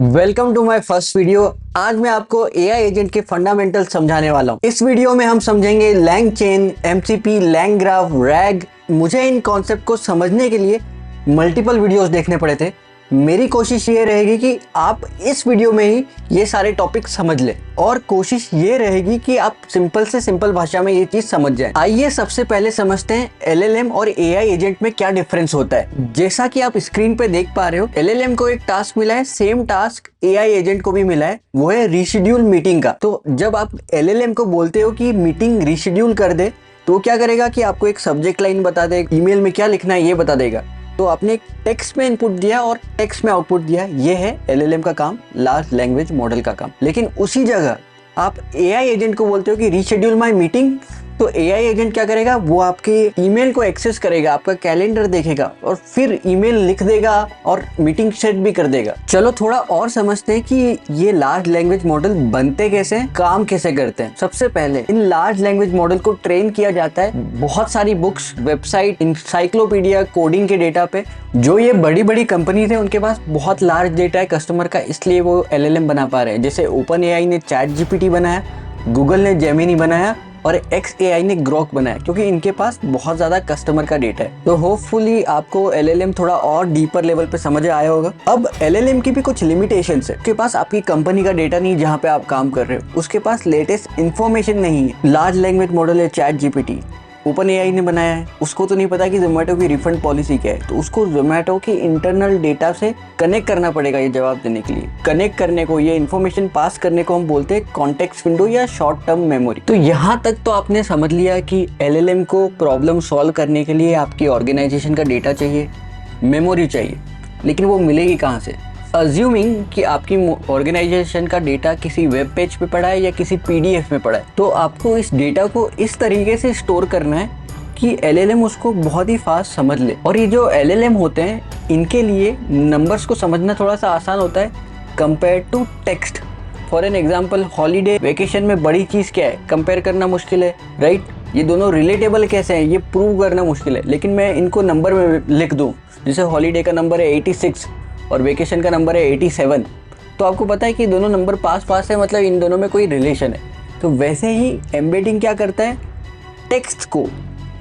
Welcome to my first video. आज मैं आपको एआई एजेंट के फंडामेंटल समझाने वाला हूँ। इस वीडियो में हम समझेंगे लैंगचेन, एमसीपी, लैंग्राफ, रैग। मुझे इन कॉन्सेप्ट को समझने के लिए मल्टीपल वीडियोस देखने पड़े थे। मेरी कोशिश ये रहेगी कि आप इस वीडियो में ही ये सारे टॉपिक समझ लें और कोशिश ये रहेगी कि आप सिंपल से सिंपल भाषा में ये चीज समझ जाएं। आइए सबसे पहले समझते हैं एलएलएम और एआई एजेंट में क्या डिफरेंस होता है। जैसा कि आप स्क्रीन पे देख पा रहे हो, एलएलएम को एक टास्क मिला है, सेम टास्क एआई एजेंट को भी मिला है, वो है रीशेड्यूल मीटिंग का। तो जब आप एलएलएम को बोलते हो कि मीटिंग रीशेड्यूल कर दे, तो क्या करेगा कि आपको एक सब्जेक्ट लाइन बता दे, ईमेल में क्या लिखना है ये बता देगा। तो आपने एक टेक्स्ट में इनपुट दिया और टेक्स्ट में आउटपुट दिया, ये है एलएलएम का काम, लार्ज लैंग्वेज मॉडल का काम। लेकिन उसी जगह आप एआई एजेंट को बोलते हो कि रीशेड्यूल माय मीटिंग, तो एआई एजेंट क्या करेगा, वो आपके ईमेल को एक्सेस करेगा, आपका कैलेंडर देखेगा और फिर ईमेल लिख देगा और मीटिंग सेट भी कर देगा। चलो थोड़ा और समझते हैं कि ये लार्ज लैंग्वेज मॉडल बनते कैसे हैं, काम कैसे करते हैं। सबसे पहले इन लार्ज लैंग्वेज मॉडल को ट्रेन किया जाता है बहुत सारी बुक्स, वेबसाइट, इंसाइक्लोपीडिया, कोडिंग के डेटा पे। जो ये बड़ी बड़ी कंपनी थे उनके पास बहुत लार्ज डेटा है कस्टमर का, इसलिए वो एलएलएम बना पा रहे हैं। जैसे ओपन एआई ने चैट जीपीटी बनाया, गूगल ने जेमिनी बनाया और XAI ने ग्रोक बनाया, क्योंकि इनके पास बहुत ज्यादा कस्टमर का डेटा है। तो होपफुली आपको एलएलएम थोड़ा और डीपर लेवल पे समझ आया होगा। अब एलएलएम की भी कुछ लिमिटेशंस है। उसके पास आपकी कंपनी का डेटा नहीं जहाँ पे आप काम कर रहे हो, उसके पास लेटेस्ट इन्फॉर्मेशन नहीं है। लार्ज लैंग्वेज मॉडल है चैट जीपीटी, ओपन एआई ने बनाया है, उसको तो नहीं पता कि जोमेटो की रिफंड पॉलिसी क्या है, तो उसको जोमेटो की इंटरनल डेटा से कनेक्ट करना पड़ेगा ये जवाब देने के लिए। कनेक्ट करने को, ये इन्फॉर्मेशन पास करने को हम बोलते हैं कॉन्टेक्स्ट विंडो या शॉर्ट टर्म मेमोरी। तो यहाँ तक तो आपने समझ लिया कि एलएलएम को प्रॉब्लम सॉल्व करने के लिए आपकी ऑर्गेनाइजेशन का डेटा चाहिए, मेमोरी चाहिए, लेकिन वो मिलेगी कहाँ से। अज्यूमिंग कि आपकी ऑर्गेनाइजेशन का डेटा किसी वेब पेज पे पड़ा है या किसी पीडीएफ में पड़ा है, तो आपको इस डेटा को इस तरीके से स्टोर करना है कि एलएलएम उसको बहुत ही फास्ट समझ ले। और ये जो एलएलएम होते हैं, इनके लिए नंबर्स को समझना थोड़ा सा आसान होता है compare to text. For an example, holiday, vacation में बड़ी चीज़ क्या है, कंपेयर करना मुश्किल है, राइट। ये दोनों रिलेटेबल कैसे हैं ये प्रूव करना मुश्किल है, लेकिन मैं इनको नंबर में लिख दूँ, जैसे हॉलीडे का नंबर है 86 और वेकेशन का नंबर है 87, तो आपको पता है कि दोनों नंबर पास पास है, मतलब इन दोनों में कोई रिलेशन है। तो वैसे ही एम्बेडिंग क्या करता है, टेक्स्ट को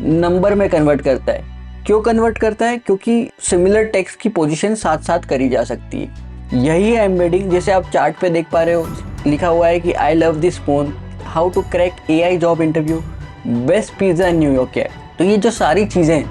नंबर में कन्वर्ट करता है। क्यों कन्वर्ट करता है, क्योंकि सिमिलर टेक्स्ट की पोजीशन साथ साथ करी जा सकती है। यही है एम्बेडिंग। जैसे आप चार्ट पे देख पा रहे हो, लिखा हुआ है कि I love this phone, how to crack AI job interview, best pizza in New York है। तो ये जो सारी चीज़ें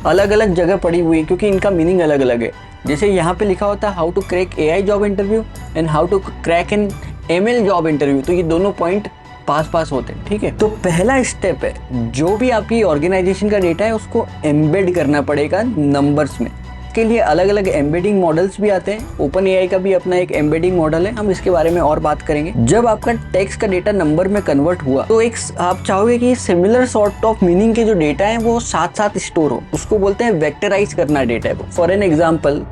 अलग अलग जगह पड़ी हुई हैं, क्योंकि इनका मीनिंग अलग अलग है। जैसे यहाँ पे लिखा होता है how to crack AI job interview and how to crack an ML job interview, तो ये दोनों पॉइंट पास पास होते हैं, ठीक है। तो पहला स्टेप है, जो भी आपकी ऑर्गेनाइजेशन का डेटा है उसको एम्बेड करना पड़ेगा नंबर्स में। इसके लिए अलग अलग एम्बेडिंग मॉडल्स भी आते हैं। ओपन एआई का भी अपना एक एम्बेडिंग मॉडल है, हम इसके बारे में और बात करेंगे। जब आपका टेक्स्ट का डेटा नंबर में कन्वर्ट हुआ, तो एक आप चाहोगे कि सिमिलर सॉर्ट ऑफ मीनिंग के जो डेटा है वो साथ साथ स्टोर हो, उसको बोलते हैं वेक्टराइज करना डेटा है। For an example,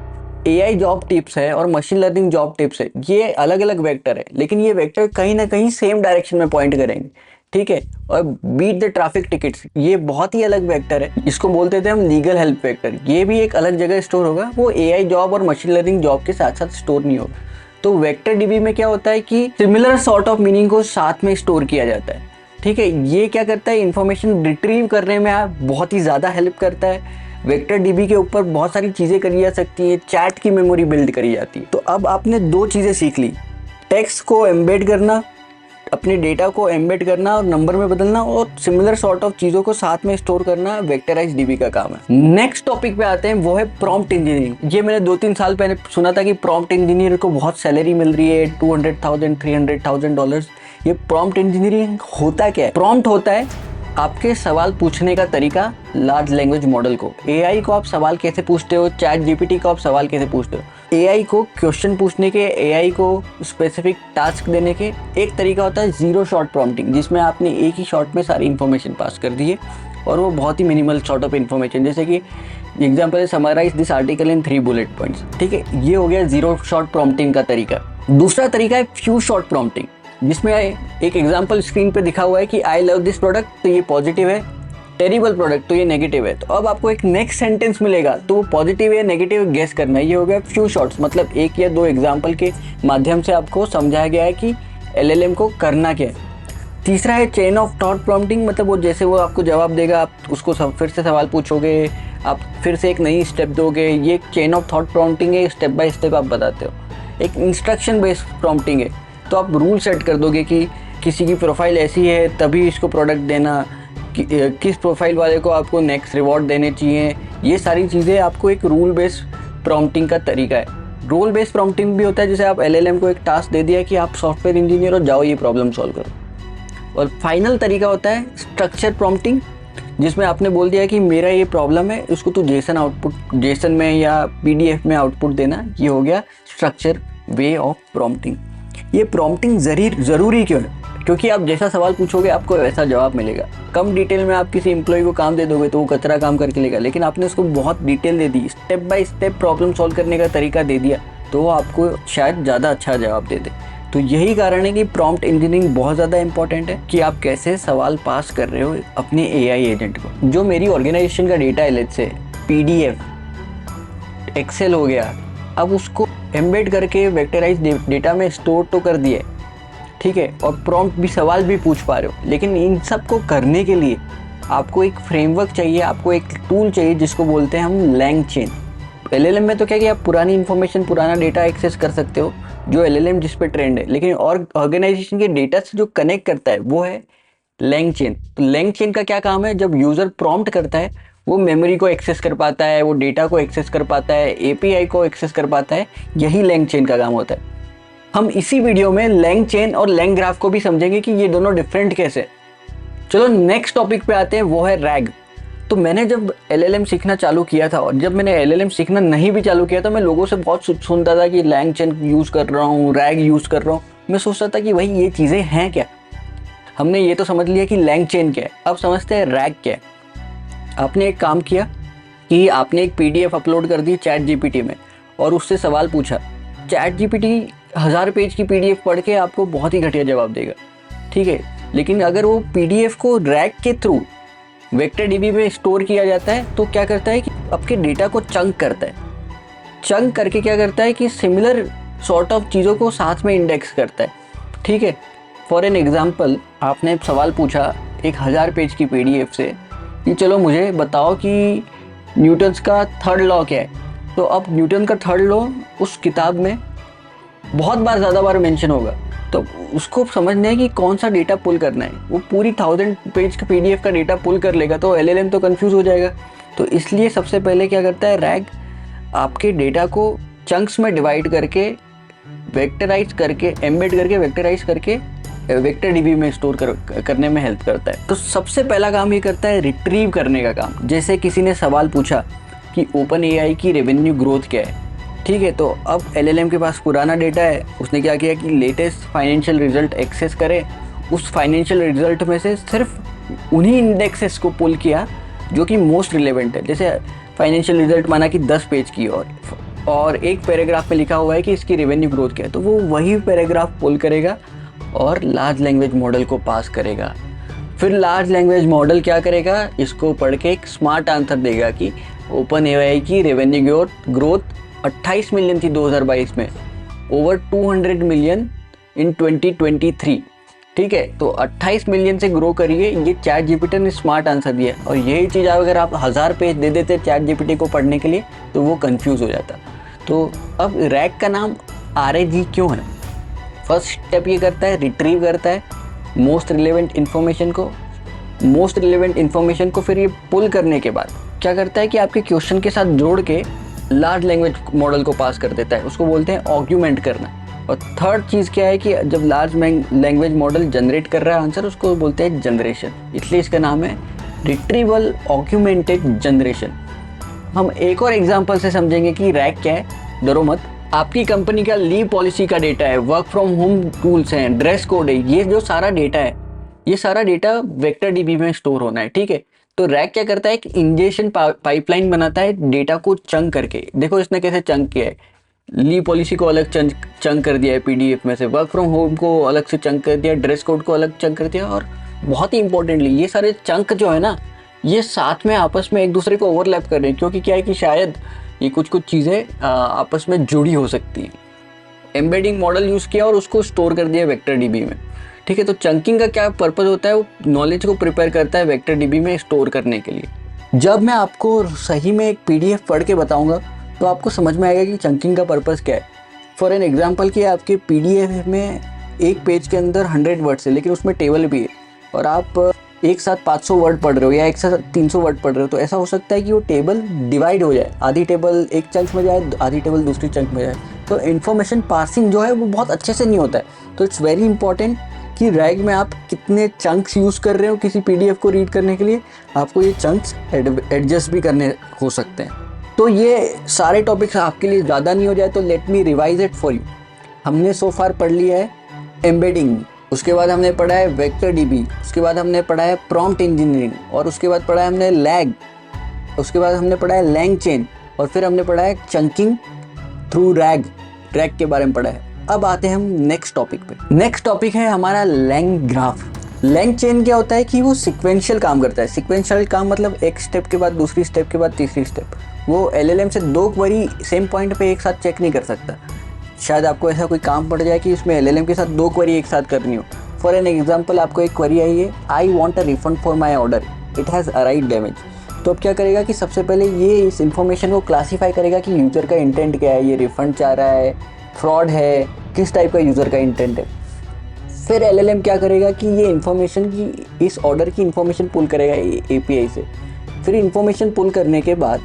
AI job tips है और मशीन लर्निंग जॉब टिप्स है, ये अलग अलग वेक्टर है, लेकिन ये वेक्टर कहीं ना कहीं सेम डायरेक्शन में पॉइंट करेंगे, ठीक है। और बीट द ट्रैफिक टिकट्स, ये बहुत ही अलग वेक्टर है, इसको बोलते थे हम लीगल हेल्प वेक्टर। ये भी एक अलग जगह स्टोर होगा, वो एआई जॉब और मशीन लर्निंग जॉब के साथ साथ स्टोर नहीं होगा। तो वेक्टर डीबी में क्या होता है कि सिमिलर सॉर्ट ऑफ मीनिंग को साथ में स्टोर किया जाता है, ठीक है। ये क्या करता है, इंफॉर्मेशन रिट्रीव करने में बहुत ही ज़्यादा हेल्प करता है। वेक्टर डीबी के ऊपर बहुत सारी चीज़ें करी जा सकती हैं, चैट की मेमोरी बिल्ड करी जाती है। तो अब आपने दो चीज़ें सीख ली, टेक्स्ट को एम्बेड करना, अपने डेटा को एम्बेड करना और नंबर में बदलना, और सिमिलर सॉर्ट ऑफ चीज़ों को साथ में स्टोर करना वेक्टराइज डीबी का काम है। नेक्स्ट टॉपिक पे आते हैं, वो है प्रॉम्प्ट इंजीनियरिंग। ये मैंने 2-3 साल पहले सुना था कि प्रॉम्प्ट इंजीनियर को बहुत सैलरी मिल रही है, $200,000 $300,000। ये प्रॉम्प्ट इंजीनियरिंग होता क्या है? प्रॉम्प्ट होता है आपके सवाल पूछने का तरीका लार्ज लैंग्वेज मॉडल को। एआई को आप सवाल कैसे पूछते हो, चैट जीपीटी को आप सवाल कैसे पूछते हो। एआई को क्वेश्चन पूछने के, एआई को स्पेसिफिक टास्क देने के एक तरीका होता है जीरो शॉट प्रॉम्प्टिंग, जिसमें आपने एक ही शॉट में सारी इन्फॉर्मेशन पास कर दी है और वो बहुत ही मिनिमल शॉर्ट ऑफ इन्फॉर्मेशन। जैसे कि एग्जाम्पल है, summarize this article in 3 bullet points, ठीक है। ये हो गया जीरो शॉट प्रॉम्प्टिंग का तरीका। दूसरा तरीका है फ्यू शॉट प्रॉम्प्टिंग, जिसमें एक एग्जाम्पल स्क्रीन पे दिखा हुआ है कि आई लव दिस प्रोडक्ट, तो ये पॉजिटिव है, टेरिबल प्रोडक्ट, तो ये नेगेटिव है। तो अब आपको एक नेक्स्ट सेंटेंस मिलेगा, तो वो पॉजिटिव या नेगेटिव गेस करना है। ये हो गया फ्यू शॉट्स, मतलब एक या दो एग्जाम्पल के माध्यम से आपको समझाया गया है कि LLM को करना क्या है। तीसरा है चेन ऑफ थॉट प्रॉम्प्टिंग, मतलब वो जैसे वो आपको जवाब देगा, आप उसको फिर से सवाल पूछोगे, आप फिर से एक नई स्टेप दोगे। ये चेन ऑफ थॉट प्रॉम्प्टिंग है, स्टेप बाय स्टेप आप बताते हो। एक इंस्ट्रक्शन बेस्ड प्रॉम्प्टिंग है, तो आप रूल सेट कर दोगे कि किसी की प्रोफाइल ऐसी है तभी इसको प्रोडक्ट देना, किस प्रोफाइल वाले को आपको नेक्स्ट रिवॉर्ड देने चाहिए। ये सारी चीज़ें आपको एक रूल बेस्ड प्रॉम्प्टिंग का तरीका है। रोल बेस्ड प्रॉम्प्टिंग भी होता है, जैसे आप LLM को एक टास्क दे दिया कि आप सॉफ्टवेयर इंजीनियर हो, जाओ ये प्रॉब्लम सॉल्व करो। और फाइनल तरीका होता है स्ट्रक्चर प्रॉम्प्टिंग, जिसमें आपने बोल दिया कि मेरा ये प्रॉब्लम है, उसको तो जेसन में या PDF में आउटपुट देना। ये हो गया स्ट्रक्चर वे ऑफ प्रॉम्प्टिंग। ये प्रॉम्प्टिंग ज़रूरी क्यों है? क्योंकि आप जैसा सवाल पूछोगे आपको वैसा जवाब मिलेगा। कम डिटेल में आप किसी एम्प्लॉय को काम दे दोगे तो वो कचरा काम करके लेगा, लेकिन आपने उसको बहुत detail they the, step by step problem solve करने का तरीका दे दिया, तो वो आपको शायद ज़्यादा अच्छा जवाब दे दे। तो यही कारण है कि प्रॉम्प्ट इंजीनियरिंग बहुत ज़्यादा इंपॉर्टेंट है कि आप कैसे सवाल पास कर रहे हो अपने AI एजेंट को। जो मेरी ऑर्गेनाइजेशन का डेटा है, लेट्स से PDF एक्सेल हो गया, अब उसको एम्बेड करके वेक्टराइज डेटा में स्टोर तो कर दिए, ठीक है, और प्रॉम्प्ट भी सवाल भी पूछ पा रहे हो। लेकिन इन सब को करने के लिए आपको एक फ्रेमवर्क चाहिए, आपको एक टूल चाहिए जिसको बोलते हैं हम LangChain। LLM में तो क्या कि आप पुरानी इन्फॉर्मेशन, पुराना डेटा एक्सेस कर सकते हो, जो LLM जिस पे ट्रेंड है, लेकिन और ऑर्गेनाइजेशन के डेटा से जो कनेक्ट करता है वो है LangChain। तो LangChain का क्या काम है? जब यूज़र प्रॉम्प्ट करता है वो मेमोरी को एक्सेस कर पाता है, वो डेटा को एक्सेस कर पाता है, API को एक्सेस कर पाता है, यही LangChain का काम होता है। हम इसी वीडियो में LangChain और LangGraph को भी समझेंगे कि ये दोनों डिफरेंट कैसे। चलो नेक्स्ट टॉपिक पे आते हैं, वो है RAG। तो मैंने जब LLM सीखना चालू किया था, और जब मैंने LLM सीखना नहीं भी चालू किया था, मैं लोगों से बहुत सुनता था कि LangChain यूज़ कर रहा हूँ, RAG यूज़ कर रहा हूँ। मैं सोचता था कि भाई ये चीज़ें हैं क्या। हमने ये तो समझ लिया कि LangChain क्या है, अब समझते हैं RAG क्या है। आपने एक काम किया कि आपने एक PDF अपलोड कर दी ChatGPT में और उससे सवाल पूछा। ChatGPT 1000 पेज की PDF पढ़ के आपको बहुत ही घटिया जवाब देगा, ठीक है। लेकिन अगर वो PDF को RAG के थ्रू वेक्टर में स्टोर किया जाता है, तो क्या करता है कि आपके डेटा को चंक करता है। चंक करके क्या करता है कि सिमिलर सॉर्ट ऑफ चीज़ों को साथ में इंडेक्स करता है, ठीक है। फॉर एन एग्जाम्पल, आपने सवाल पूछा एक 1000 पेज की PDF से कि चलो मुझे बताओ कि न्यूटन्स का थर्ड लॉ क्या है। तो अब न्यूटन का थर्ड लॉ उस किताब में बहुत बार, ज़्यादा बार मेंशन होगा, तो उसको समझना है कि कौन सा डेटा पुल करना है। वो पूरी 1000 पेज का PDF का डेटा पुल कर लेगा तो LLM तो कंफ्यूज हो जाएगा। तो इसलिए सबसे पहले क्या करता है RAG, आपके डेटा को चंक्स में डिवाइड करके, वेक्टराइज करके, एम्बेड करके, वेक्टराइज करके वेक्टर में स्टोर करने में हेल्प करता है। तो सबसे पहला काम ये करता है रिट्रीव करने का काम। जैसे किसी ने सवाल पूछा कि OpenAI की रेवेन्यू ग्रोथ क्या है, ठीक है। तो अब LLM के पास पुराना डेटा है, उसने क्या किया कि लेटेस्ट फाइनेंशियल रिजल्ट एक्सेस करे, उस फाइनेंशियल रिजल्ट में से सिर्फ उन्हीं इंडेक्सेस को पुल किया जो कि मोस्ट रिलेवेंट है। जैसे फाइनेंशियल रिजल्ट माना कि 10 पेज की और एक पैराग्राफ में लिखा हुआ है कि इसकी रेवेन्यू ग्रोथ क्या है, तो वो वही पैराग्राफ पुल करेगा और लार्ज लैंग्वेज मॉडल को पास करेगा। फिर लार्ज लैंग्वेज मॉडल क्या करेगा, इसको पढ़ के एक स्मार्ट आंसर देगा कि OpenAI की रेवेन्यू ग्रोथ 28 मिलियन थी 2022 में, ओवर 200 मिलियन इन 2023, ठीक है। तो 28 मिलियन से ग्रो करिए, ये ChatGPT ने स्मार्ट आंसर दिया। और यही चीज़ अगर आप 1000 पेज दे देते ChatGPT को पढ़ने के लिए तो वो कंफ्यूज हो जाता। तो अब RAG का नाम RAG क्यों है? फर्स्ट स्टेप ये करता है, रिट्रीव करता है मोस्ट रिलेवेंट इन्फॉर्मेशन को फिर ये पुल करने के बाद क्या करता है कि आपके क्वेश्चन के साथ जोड़ के लार्ज लैंग्वेज मॉडल को पास कर देता है। उसको बोलते हैं ऑग्यूमेंट करना। और थर्ड चीज़ क्या है कि जब लार्ज लैंग्वेज मॉडल जनरेट कर रहा है आंसर, उसको बोलते हैं जनरेशन, इसलिए इसका नाम है रिट्रीवल ऑग्यूमेंटेड जनरेशन। हम एक और एग्जांपल से समझेंगे कि RAG क्या है। डरो मत, आपकी कंपनी का लीव पॉलिसी का डेटा है, वर्क फ्रॉम होम टूल्स हैं, ड्रेस कोड है, ये जो सारा डेटा है, ये सारा डेटा वेक्टर में स्टोर होना है, ठीक है। तो RAG क्या करता है कि इंजेक्शन पाइपलाइन बनाता है डेटा को चंक करके। देखो इसने कैसे चंक किया है, लीव पॉलिसी को अलग चंक कर दिया है PDF में से, वर्क फ्रॉम होम को अलग से चंक कर दिया, ड्रेस कोड को अलग चंक कर दिया, और बहुत ही इंपॉर्टेंटली ये सारे चंक जो है ना, ये साथ में आपस में एक दूसरे को ओवरलैप कर रहे हैं, क्योंकि क्या है कि शायद ये कुछ चीज़ें आपस में जुड़ी हो सकती हैं। एम्बेडिंग मॉडल यूज़ किया और उसको स्टोर कर दिया वेक्टर डीबी में। ठीक है, तो चंकिंग का क्या पर्पज़ होता है, वो नॉलेज को प्रिपेयर करता है वेक्टर डीबी में स्टोर करने के लिए। जब मैं आपको सही में एक पीडीएफ पढ़ के बताऊंगा तो आपको समझ में आएगा कि चंकिंग का पर्पज़ क्या है। फॉर एन एग्जांपल कि आपके पीडीएफ में एक पेज के अंदर 100 वर्ड्स है, लेकिन उसमें टेबल भी है, और आप एक साथ 500 वर्ड पढ़ रहे हो या एक साथ 300 वर्ड पढ़ रहे हो, तो ऐसा हो सकता है कि वो टेबल डिवाइड हो जाए, आधी टेबल एक चंक में जाए, आधी टेबल दूसरी चंक में जाए। तो इन्फॉर्मेशन पासिंग जो है वो बहुत अच्छे से नहीं होता है। तो इट्स वेरी इंपॉर्टेंट कि रैग में आप कितने चंक्स यूज़ कर रहे हो किसी पीडीएफ को रीड करने के लिए, आपको ये चंक्स एडजस्ट भी करने हो सकते हैं। तो ये सारे टॉपिक्स आपके लिए ज़्यादा नहीं हो जाए तो let me revise it for you. हमने सो फार पढ़ लिया है एम्बेडिंग, उसके बाद हमने पढ़ा है वेक्टर डीबी, उसके बाद हमने पढ़ा है प्रॉम्प्ट इंजीनियरिंग, और उसके बाद पढ़ा है हमने लैग, उसके बाद हमने पढ़ा है लैंग चेन, और फिर हमने पढ़ा है चंकिंग थ्रू रैग के बारे में पढ़ा है। अब आते हैं हम नेक्स्ट टॉपिक पे। नेक्स्ट टॉपिक है हमारा लैंग ग्राफ। लैंग चेन क्या होता है कि वो सिक्वेंशियल काम करता है। सिक्वेंशियल काम मतलब एक स्टेप के बाद दूसरी स्टेप के बाद तीसरी स्टेप। वो एलएलएम से 2 क्वेरी सेम पॉइंट पे एक साथ चेक नहीं कर सकता। शायद आपको ऐसा कोई काम पड़ जाए कि इसमें एलएलएम के साथ 2 क्वेरी एक साथ करनी हो। फॉर एन एग्जाम्पल, आपको एक क्वेरी आई है, I want a refund for my order, it has arrived damage. तो अब क्या करेगा कि सबसे पहले ये इस इन्फॉर्मेशन को क्लासीफाई करेगा कि यूज़र का इंटेंट क्या है, ये रिफंड चाह रहा है, फ्रॉड है, किस टाइप का यूज़र का इंटेंट है। फिर एलएलएम क्या करेगा कि ये इन्फॉर्मेशन की, इस ऑर्डर की इन्फॉर्मेशन पुल करेगा एपीआई से। फिर इन्फॉर्मेशन पुल करने के बाद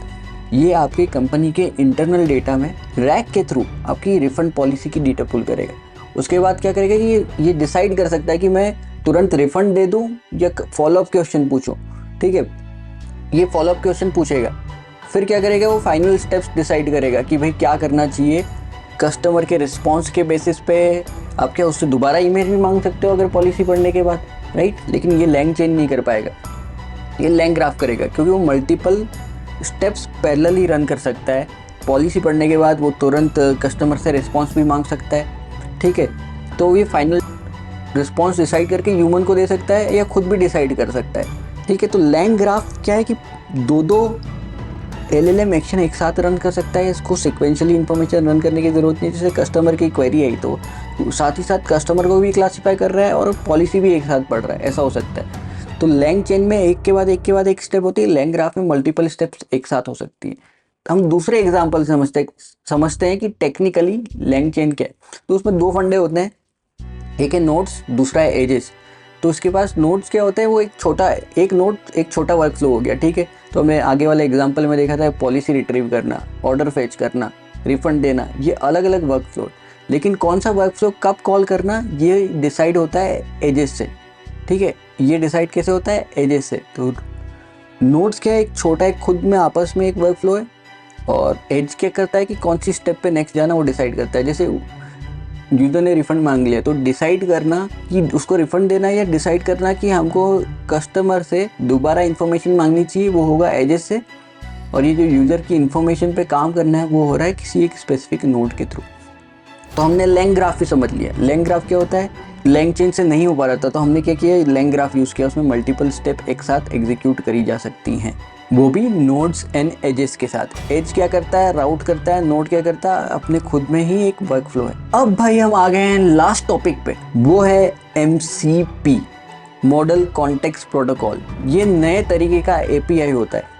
ये आपकी कंपनी के इंटरनल डेटा में रैग के थ्रू आपकी रिफंड पॉलिसी की डेटा पुल करेगा। उसके बाद क्या करेगा कि ये डिसाइड कर सकता है कि मैं तुरंत रिफंड दे दूं या फॉलोअप क्वेश्चन पूछूं। ठीक है, ये फॉलोअप क्वेश्चन पूछेगा। फिर क्या करेगा, वो फाइनल स्टेप्स डिसाइड करेगा कि भाई क्या करना चाहिए। कस्टमर के रिस्पॉन्स के बेसिस पे आप क्या उससे दोबारा ईमेल भी मांग सकते हो अगर पॉलिसी पढ़ने के बाद, राइट। लेकिन ये लैंग चेन नहीं कर पाएगा, ये लैंग ग्राफ करेगा, क्योंकि वो मल्टीपल स्टेप्स पैरेलली रन कर सकता है। पॉलिसी पढ़ने के बाद वो तुरंत कस्टमर से रिस्पॉन्स भी मांग सकता है। ठीक है, तो ये फाइनल रिस्पॉन्स डिसाइड करके ह्यूमन को दे सकता है या खुद भी डिसाइड कर सकता है। ठीक है, तो लैंग ग्राफ क्या है कि 2 एलएलएम एक्शन एक साथ रन कर सकता है। इसको सिक्वेंशियली इन्फॉर्मेशन रन करने की ज़रूरत नहीं। जैसे कस्टमर की क्वेरी आई तो साथ ही साथ कस्टमर को भी क्लासीफाई कर रहा है और पॉलिसी भी एक साथ पढ़ रहा है, ऐसा हो सकता है। तो लैंग चेन में एक के बाद एक स्टेप होती है, लैंग ग्राफ में मल्टीपल स्टेप्स एक साथ हो सकती है। हम दूसरे एग्जाम्पल समझते हैं कि टेक्निकली लैंग चेन क्या है। तो उसमें 2 फंडे होते हैं, एक है नोड्स, दूसरा है एजेस। तो उसके पास नोड्स क्या होता है, वो एक नोड एक छोटा वर्क फ्लो हो गया। ठीक है, तो हमने आगे वाले एग्जाम्पल में देखा था पॉलिसी रिट्रीव करना, ऑर्डर फेच करना, रिफंड देना, ये अलग अलग वर्क फ्लो। लेकिन कौन सा वर्क फ्लो कब कॉल करना ये डिसाइड होता है एजेस से। ठीक है, ये डिसाइड कैसे होता है, एजेस से। तो नोड्स क्या है, एक छोटा एक खुद में आपस में एक वर्क फ्लो है, और एज क्या करता है कि कौन सी स्टेप पे नेक्स्ट जाना वो डिसाइड करता है। जैसे यूजर ने रिफंड मांग लिया तो डिसाइड करना कि उसको रिफंड देना या डिसाइड करना कि हमको कस्टमर से दोबारा इन्फॉर्मेशन मांगनी चाहिए, वो होगा एजेस से। और ये जो यूज़र की इन्फॉर्मेशन पे काम करना है वो हो रहा है किसी एक स्पेसिफिक नोड के थ्रू। तो हमने लैंग ग्राफ भी समझ लिया। लैंग ग्राफ क्या होता है, लैंग चेन से नहीं हो पा रहा था तो हमने क्या किया, लैंग ग्राफ यूज़ किया। उसमें मल्टीपल स्टेप एक साथ एग्जीक्यूट करी जा सकती हैं, वो भी नोड्स एंड एजेस के साथ। एज क्या करता है, राउट करता है। नोड क्या करता है, अपने खुद में ही एक वर्क फ्लो है। अब भाई हम आ गए हैं लास्ट टॉपिक पे, वो है MCP, मॉडल कॉन्टेक्स्ट प्रोटोकॉल। ये नए तरीके का API होता है।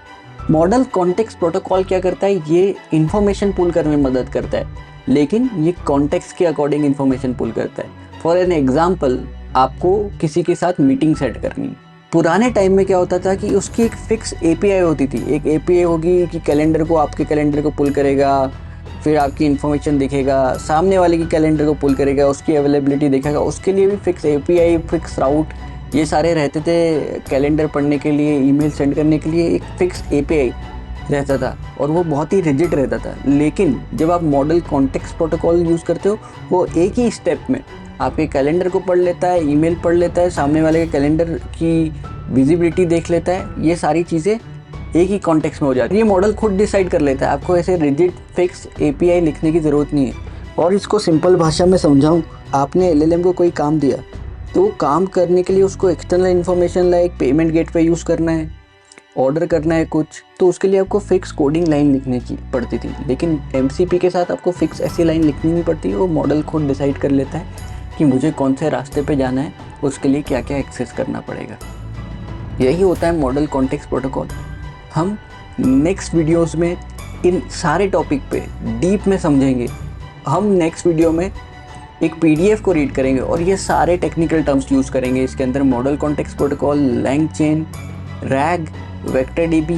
मॉडल कॉन्टेक्स्ट प्रोटोकॉल क्या करता है, ये इंफॉर्मेशन पुल करने में मदद करता है, लेकिन ये कॉन्टेक्स्ट के अकॉर्डिंग इंफॉर्मेशन पुल करता है। फॉर एन एग्जाम्पल, आपको किसी के साथ मीटिंग सेट करनी है। पुराने टाइम में क्या होता था कि उसकी एक फिक्स API होती थी। एक API होगी कि कैलेंडर को, आपके कैलेंडर को पुल करेगा, फिर आपकी इन्फॉर्मेशन दिखेगा, सामने वाले की कैलेंडर को पुल करेगा, उसकी अवेलेबिलिटी देखेगा। उसके लिए भी फिक्स API, फिक्स राउट, ये सारे रहते थे। कैलेंडर पढ़ने के लिए, ईमेल सेंड करने के लिए एक फिक्स API रहता था और वो बहुत ही रिजिड रहता था। लेकिन जब आप मॉडल कॉन्टेक्स्ट प्रोटोकॉल यूज़ करते हो, वो एक ही स्टेप में आपके कैलेंडर को पढ़ लेता है, ईमेल पढ़ लेता है, सामने वाले के कैलेंडर की विजिबिलिटी देख लेता है। ये सारी चीज़ें एक ही कॉन्टेक्स्ट में हो जाती है। ये मॉडल खुद डिसाइड कर लेता है, आपको ऐसे रिजिड फिक्स API लिखने की ज़रूरत नहीं है। और इसको सिंपल भाषा में समझाऊँ, आपने LLM को कोई काम दिया तो वो काम करने के लिए उसको external information like payment gateway use करना है, ऑर्डर करना है कुछ, तो उसके लिए आपको फिक्स कोडिंग लाइन लिखने की पड़ती थी। लेकिन MCP के साथ आपको फिक्स ऐसी लाइन लिखनी नहीं पड़ती, वो मॉडल खुद डिसाइड कर लेता है कि मुझे कौन से रास्ते पे जाना है, उसके लिए क्या क्या एक्सेस करना पड़ेगा। यही होता है मॉडल कॉन्टेक्स्ट प्रोटोकॉल। हम नेक्स्ट वीडियोस में इन सारे टॉपिक पे डीप में समझेंगे। हम नेक्स्ट वीडियो में एक PDF को रीड करेंगे और ये सारे टेक्निकल टर्म्स यूज़ करेंगे। इसके अंदर model context protocol, LangChain, RAG, VectorDB,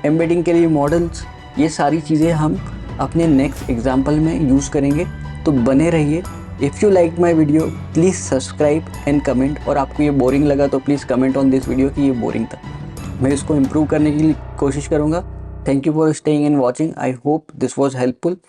embedding के लिए मॉडल्स, ये सारी चीज़ें हम अपने नेक्स्ट एग्जाम्पल में यूज़ करेंगे। तो बने रहिए। If you like my video please subscribe and comment, और आपको ये बोरिंग लगा तो please comment on this video कि ये बोरिंग था। मैं इसको इम्प्रूव करने की कोशिश करूँगा। Thank you for staying and watching. I hope this was helpful.